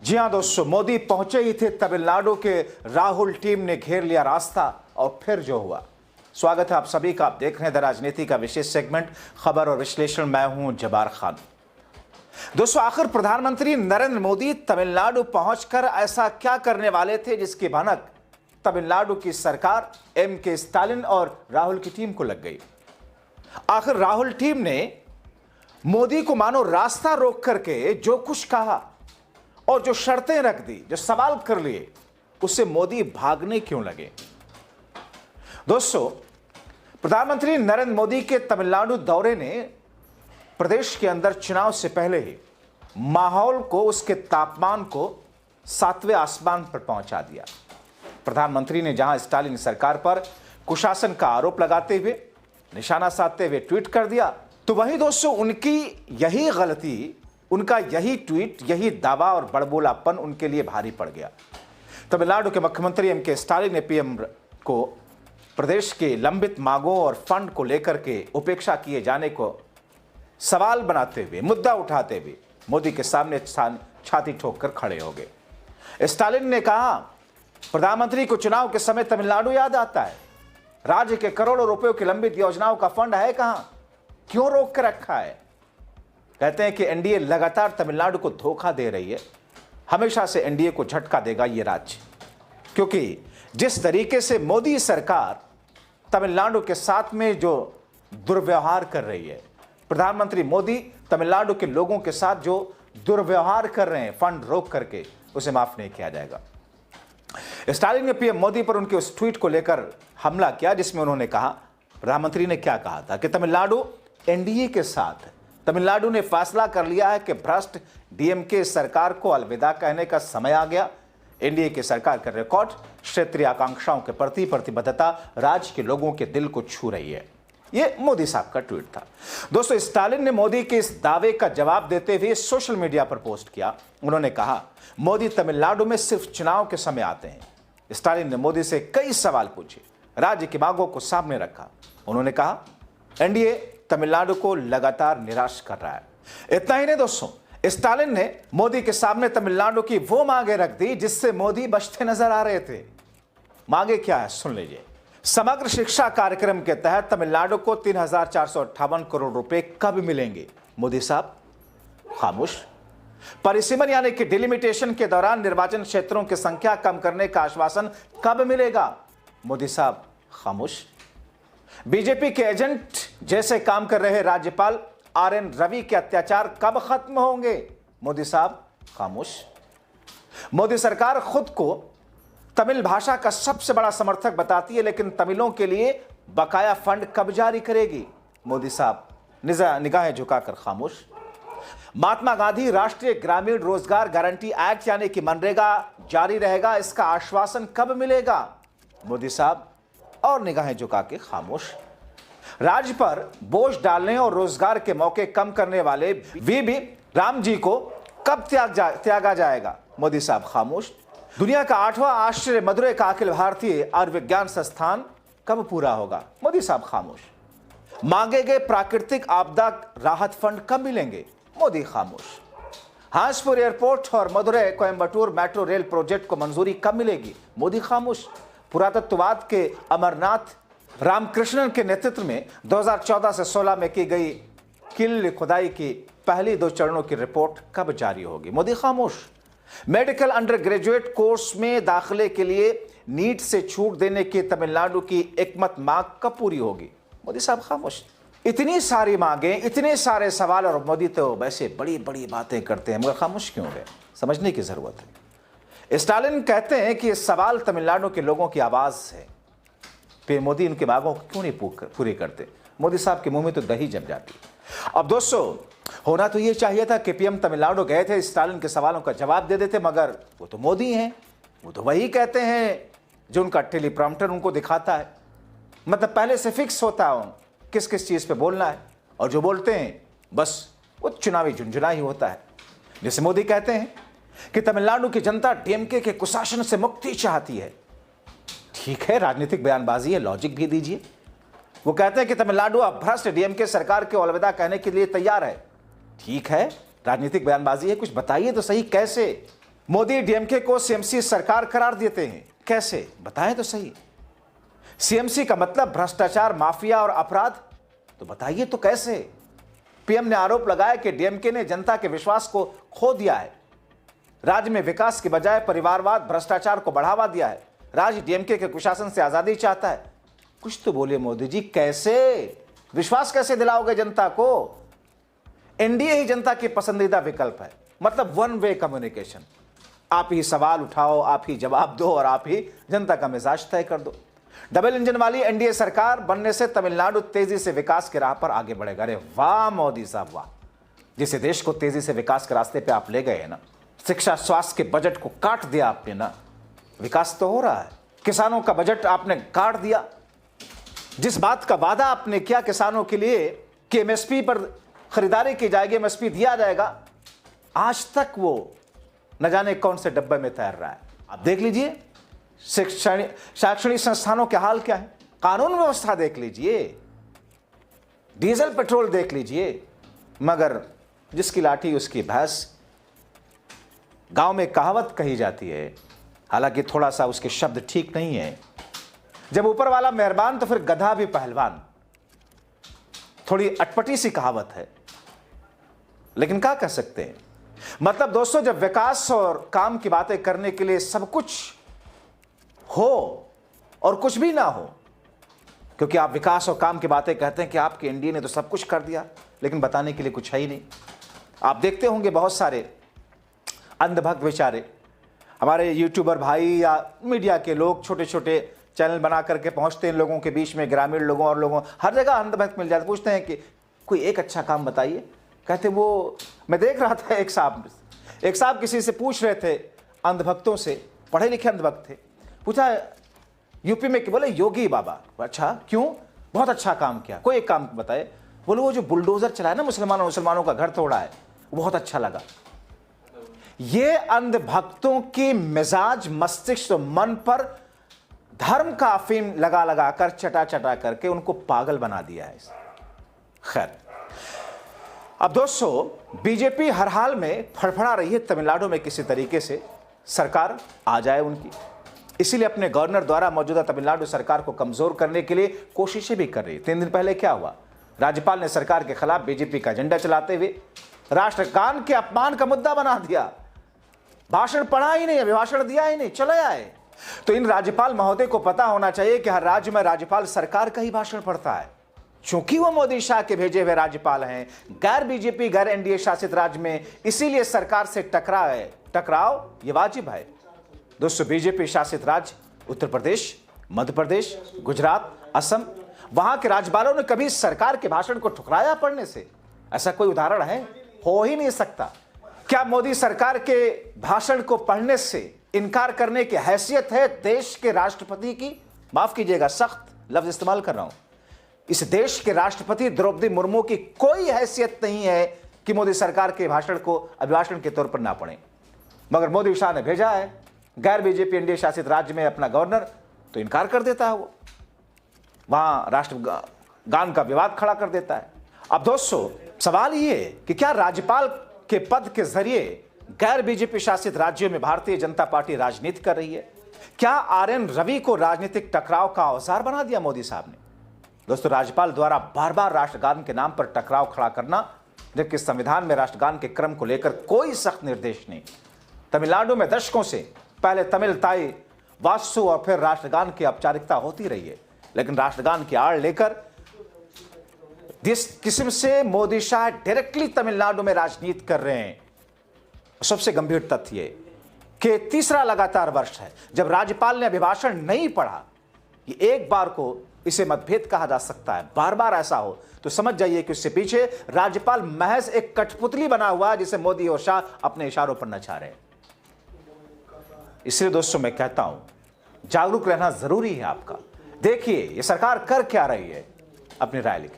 जी हां दोस्तों, मोदी पहुंचे ही थे तमिलनाडु के राहुल टीम ने घेर लिया रास्ता और फिर जो हुआ। स्वागत है आप सभी का। आप देख रहे हैं द राजनीति का विशेष सेगमेंट खबर और विश्लेषण। मैं हूं जबार खान। दोस्तों, आखिर प्रधानमंत्री नरेंद्र मोदी तमिलनाडु पहुंचकर ऐसा क्या करने वाले थे जिसकी भनक तमिलनाडु की सरकार, एम.के. स्टालिन और राहुल की टीम को लग गई। आखिर राहुल टीम ने मोदी को मानो रास्ता रोक करके जो कुछ कहा और जो शर्तें रख दी, जो सवाल कर लिए, उससे मोदी भागने क्यों लगे? दोस्तों, प्रधानमंत्री नरेंद्र मोदी के तमिलनाडु दौरे ने प्रदेश के अंदर चुनाव से पहले ही माहौल को, उसके तापमान को 7वें आसमान पर पहुंचा दिया। प्रधानमंत्री ने जहां स्टालिन सरकार पर कुशासन का आरोप लगाते हुए, निशाना साधते हुए ट्वीट कर दिया, तो वहीं दोस्तों उनकी यही गलती, उनका यही ट्वीट, यही दावा और बड़बोलापन उनके लिए भारी पड़ गया। तमिलनाडु के मुख्यमंत्री एम.के. स्टालिन ने पीएम को प्रदेश के लंबित मांगों और फंड को लेकर के उपेक्षा किए जाने को सवाल बनाते हुए, मुद्दा उठाते हुए मोदी के सामने छाती ठोक कर खड़े हो गए। स्टालिन ने कहा, प्रधानमंत्री को चुनाव के समय तमिलनाडु याद आता है। राज्य के करोड़ों रुपयों की लंबित योजनाओं का फंड है कहां? क्यों रोक कर रखा है? कहते हैं कि एनडीए लगातार तमिलनाडु को धोखा दे रही है। हमेशा से एनडीए को झटका देगा ये राज्य, क्योंकि जिस तरीके से मोदी सरकार तमिलनाडु के साथ में जो दुर्व्यवहार कर रही है, प्रधानमंत्री मोदी तमिलनाडु के लोगों के साथ जो दुर्व्यवहार कर रहे हैं फंड रोक करके, उसे माफ नहीं किया जाएगा। स्टालिन ने पीएम मोदी पर उनके उस ट्वीट को लेकर हमला किया जिसमें उन्होंने कहा, प्रधानमंत्री ने क्या कहा था कि तमिलनाडु एनडीए के साथ है। तमिलनाडु ने फैसला कर लिया है कि भ्रष्ट डीएमके सरकार को अलविदा कहने का समय आ गया। एनडीए की सरकार का रिकॉर्ड, क्षेत्रीय आकांक्षाओं के प्रति प्रतिबद्धता राज्य के लोगों के दिल को छू रही है। यह मोदी साहब का ट्वीट था। दोस्तों, स्टालिन ने मोदी के इस दावे का जवाब देते हुए सोशल मीडिया पर पोस्ट किया। उन्होंने कहा, मोदी तमिलनाडु में सिर्फ चुनाव के समय आते हैं। स्टालिन ने मोदी से कई सवाल पूछे, राज्य की मांगों को सामने रखा। उन्होंने कहा, एनडीए तमिलनाडु को लगातार निराश कर रहा है। इतना ही नहीं दोस्तों, स्टालिन ने मोदी के सामने तमिलनाडु की वो मांगे रख दी जिससे मोदी बचते नजर आ रहे थे। मांगे क्या है, सुन लीजिए। समग्र शिक्षा कार्यक्रम के तहत तमिलनाडु को 3,458 करोड़ रुपए कब मिलेंगे? मोदी साहब खामोश। परिसीमन यानी कि डिलिमिटेशन के दौरान निर्वाचन क्षेत्रों की संख्या कम करने का आश्वासन कब मिलेगा? मोदी साहब खामोश। बीजेपी के एजेंट जैसे काम कर रहे राज्यपाल आर.एन. रवि के अत्याचार कब खत्म होंगे? मोदी साहब खामोश। मोदी सरकार खुद को तमिल भाषा का सबसे बड़ा समर्थक बताती है, लेकिन तमिलों के लिए बकाया फंड कब जारी करेगी? मोदी साहब निगाहें झुकाकर खामोश। महात्मा गांधी राष्ट्रीय ग्रामीण रोजगार गारंटी एक्ट यानी कि मनरेगा जारी रहेगा, इसका आश्वासन कब मिलेगा? मोदी साहब और निगाहें झुका के खामोश। राज्य पर बोझ डालने और रोजगार के मौके कम करने वाले वीबी राम जी को कब त्यागा जाएगा? मोदी साहब खामोश। दुनिया का 8वां आश्चर्य मदुरै का अखिल भारतीय आयुर्विज्ञान संस्थान कब पूरा होगा? मोदी साहब खामोश। मांगे गए प्राकृतिक आपदा राहत फंड कब मिलेंगे? मोदी खामोश। हांसपुर एयरपोर्ट और Madurai Coimbatore metro rail project को मंजूरी कब मिलेगी? मोदी खामोश। पुरातत्ववाद के अमरनाथ रामकृष्णन के नेतृत्व में 2014 से 16 में की गई किल खुदाई की पहली 2 चरणों की रिपोर्ट कब जारी होगी? मोदी खामोश। मेडिकल अंडर ग्रेजुएट कोर्स में दाखिले के लिए नीट से छूट देने की तमिलनाडु की एकमत मांग कब पूरी होगी? मोदी साहब खामोश। इतनी सारी मांगे, इतने सारे सवाल, और मोदी तो वैसे बड़ी बड़ी बातें करते हैं, मगर खामोश क्यों गए? समझने की जरूरत है। स्टालिन कहते हैं कि इस सवाल तमिलनाडु के लोगों की आवाज है। फिर मोदी उनकी मांगों को क्यों नहीं पूरी करते? मोदी साहब के मुंह में तो दही जम जाती। अब दोस्तों, होना तो ये चाहिए था कि पीएम तमिलनाडु गए थे, स्टालिन के सवालों का जवाब दे देते, मगर वो तो मोदी हैं। वो तो वही कहते हैं जो उनका टेलीप्रॉम्प्टर उनको दिखाता है। मतलब पहले से फिक्स होता है किस किस चीज पे बोलना है, और जो बोलते हैं बस वो चुनावी झुंझुना ही होता है। जैसे मोदी कहते हैं कि तमिलनाडु की जनता डीएमके के कुशासन से मुक्ति चाहती है। ठीक है, राजनीतिक बयानबाजी है, लॉजिक भी दीजिए। वो कहते हैं कि तमिलनाडु अब भ्रष्ट डीएमके सरकार के अलविदा कहने के लिए तैयार है। ठीक है, राजनीतिक बयानबाजी है, कुछ बताइए तो सही कैसे। मोदी डीएमके को सीएमसी सरकार करार देते हैं, कैसे बताएं तो सही। सीएमसी का मतलब भ्रष्टाचार, माफिया और अपराध, तो बताइए तो कैसे। पीएम ने आरोप लगाया कि डीएमके ने जनता के विश्वास को खो दिया है, राज्य में विकास के बजाय परिवारवाद, भ्रष्टाचार को बढ़ावा दिया है, राज्य डीएमके के कुशासन से आजादी चाहता है। कुछ तो बोले मोदी जी, कैसे विश्वास कैसे दिलाओगे जनता को। एनडीए ही जनता की पसंदीदा विकल्प है, मतलब वन वे कम्युनिकेशन। आप ही सवाल उठाओ, आप ही जवाब दो और आप ही जनता का मिजाज तय कर दो। डबल इंजन वाली एनडीए सरकार बनने से तमिलनाडु तेजी से विकास के राह पर आगे बढ़ेगा। अरे वाह मोदी साहब वाह, जिसे देश को तेजी से विकास के रास्ते पे आप ले गए ना, शिक्षा स्वास्थ्य के बजट को काट दिया आपने ना, विकास तो हो रहा है। किसानों का बजट आपने काट दिया। जिस बात का वादा आपने किया किसानों के लिए कि एमएसपी पर खरीदारी की जाएगी, एमएसपी दिया जाएगा, आज तक वो न जाने कौन से डब्बे में तैर रहा है। आप देख लीजिए शैक्षणिक संस्थानों के हाल क्या है, कानून व्यवस्था देख लीजिए, डीजल पेट्रोल देख लीजिए, मगर जिसकी लाठी उसकी भैंस। गांव में कहावत कही जाती है, हालांकि थोड़ा सा उसके शब्द ठीक नहीं है, जब ऊपर वाला मेहरबान तो फिर गधा भी पहलवान। थोड़ी अटपटी सी कहावत है, लेकिन क्या कह सकते हैं। मतलब दोस्तों, जब विकास और काम की बातें करने के लिए सब कुछ हो और कुछ भी ना हो, क्योंकि आप विकास और काम की बातें कहते हैं कि आपके एनडीए ने तो सब कुछ कर दिया, लेकिन बताने के लिए कुछ है ही नहीं। आप देखते होंगे बहुत सारे अंधभक्त बेचारे, हमारे यूट्यूबर भाई या मीडिया के लोग छोटे छोटे चैनल बना करके पहुंचते हैं लोगों के बीच में, ग्रामीण लोगों और लोगों, हर जगह अंधभक्त मिल जाते, पूछते हैं कि कोई एक अच्छा काम बताइए। कहते वो, मैं देख रहा था एक साहब किसी से पूछ रहे थे, अंधभक्तों से, पढ़े लिखे अंधभक्त थे, पूछा यूपी में कि, बोले योगी बाबा। अच्छा क्यों, बहुत अच्छा काम किया, कोई एक काम बताए। बोले वो जो बुलडोजर चलाया ना, मुसलमानों का घर तोड़ा है, बहुत अच्छा लगा। ये अंधभक्तों की मिजाज, मस्तिष्क, मन पर धर्म का अफीम लगा लगा कर, चटा चटा करके उनको पागल बना दिया है। खैर, अब दोस्तों, बीजेपी हर हाल में फड़फड़ा रही है तमिलनाडु में किसी तरीके से सरकार आ जाए उनकी, इसीलिए अपने गवर्नर द्वारा मौजूदा तमिलनाडु सरकार को कमजोर करने के लिए कोशिशें भी कर रही है। 3 दिन पहले क्या हुआ, राज्यपाल ने सरकार के खिलाफ बीजेपी का झंडा चलाते हुए राष्ट्रगान के अपमान का मुद्दा बना दिया। भाषण पढ़ा ही नहीं, अभिभाषण दिया ही नहीं, चले आए। तो इन राज्यपाल महोदय को पता होना चाहिए कि हर राज्य में राज्यपाल सरकार का ही भाषण पढ़ता है, चूंकि वो मोदी शाह के भेजे हुए राज्यपाल हैं, गैर बीजेपी गैर एनडीए शासित राज्य में, इसीलिए सरकार से टकराव ये वाजिब है। दोस्तों, बीजेपी शासित राज्य उत्तर प्रदेश, मध्य प्रदेश, गुजरात, असम, वहां के राज्यपालों ने कभी सरकार के भाषण को ठुकराया पढ़ने से? ऐसा कोई उदाहरण है? हो ही नहीं सकता। क्या मोदी सरकार के भाषण को पढ़ने से इनकार करने की हैसियत है देश के राष्ट्रपति की? माफ कीजिएगा, सख्त लफ्ज इस्तेमाल कर रहा हूं। इस देश के राष्ट्रपति द्रौपदी मुर्मू की कोई हैसियत नहीं है कि मोदी सरकार के भाषण को अभिभाषण के तौर पर ना पढ़ें, मगर मोदी शाह ने भेजा है गैर बीजेपी एनडीए शासित राज्य में अपना गवर्नर, तो इनकार कर देता है, वो वहां राष्ट्रगान का विवाद खड़ा कर देता है। अब दोस्तों, सवाल ये कि क्या राज्यपाल के पद के जरिए गैर बीजेपी शासित राज्यों में भारतीय जनता पार्टी राजनीति कर रही है? क्या आरएन रवि को राजनीतिक टकराव का औजार बना दिया मोदी साहब ने? दोस्तों, राज्यपाल द्वारा बार बार राष्ट्रगान के नाम पर टकराव खड़ा करना, जबकि संविधान में राष्ट्रगान के क्रम को लेकर कोई सख्त निर्देश नहीं। तमिलनाडु में दशकों से पहले तमिल ताई वास्तु और फिर राष्ट्रगान की औपचारिकता होती रही है, लेकिन राष्ट्रगान की आड़ लेकर जिस किस्म से मोदी शाह डायरेक्टली तमिलनाडु में राजनीति कर रहे हैं, सबसे गंभीर तथ्य कि तीसरा लगातार वर्ष है जब राज्यपाल ने अभिभाषण नहीं पढ़ा। ये एक बार को इसे मतभेद कहा जा सकता है, बार बार ऐसा हो तो समझ जाइए कि उससे पीछे राज्यपाल महज एक कठपुतली बना हुआ है जिसे मोदी और शाह अपने इशारों पर नचा रहे हैं। इसलिए दोस्तों, मैं कहता हूं, जागरूक रहना जरूरी है आपका। देखिए ये सरकार कर क्या रही है, अपनी राय लिखें।